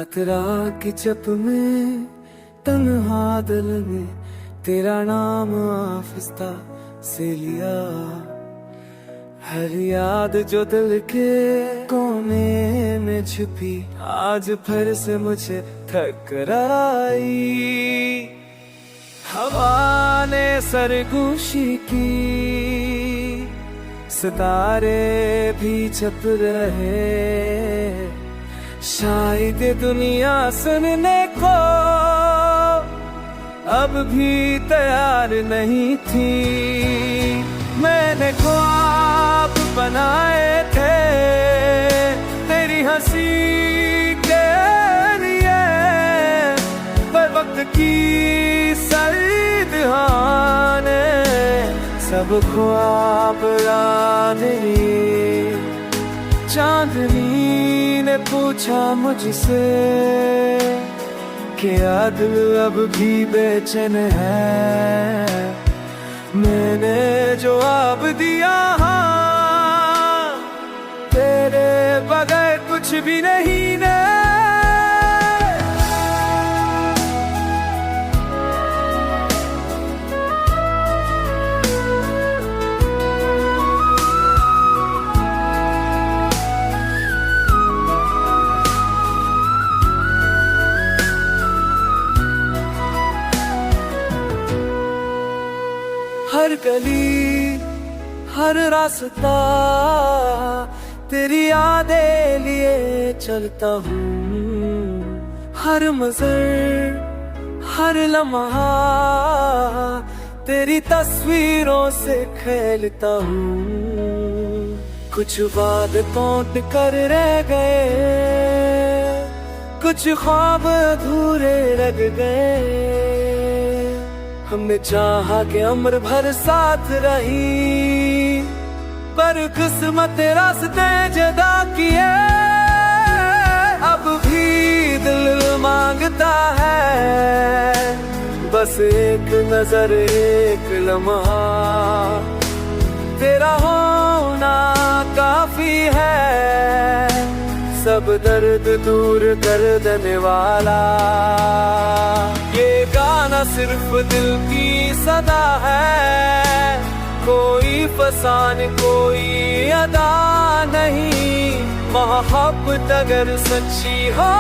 रात रात की जप में तन्हा दिल में तेरा नाम आफिस्ता से लिया। हर याद जो दिल के कोने में छुपी आज फिर से मुझे ठकराई। हवा ने सरगोशी की सितारे भी छप रहे, शायद दुनिया सुनने को अब भी तैयार नहीं थी। मैंने ख्वाब बनाए थे तेरी हंसी के लिए, पर वक्त की सर्द हवा ने सब ख्वाब उड़ा दिए। चांदनी ने पूछा मुझसे क्या दिल अब भी बेचैन है। मैंने जवाब दिया हाँ, तेरे बगैर कुछ भी नहीं ने। हर गली हर रास्ता तेरी यादें लिए चलता हूँ। हर मंज़र हर लम्हा तेरी तस्वीरों से खेलता हूँ। कुछ बात तोड़ कर रह गए, कुछ ख्वाब अधूरे रह गए। हमने चाहा कि उम्र भर साथ रही, पर किस्मत रास्ते जुदा किए। अब भी दिल मांगता है बस एक नजर एक लम्हा, तेरा होना काफी है सब दर्द दूर कर देने वाला। ये गाना सिर्फ दिल की सदा है, कोई फसान कोई अदा नहीं। मोहब्बत अगर सच्ची हो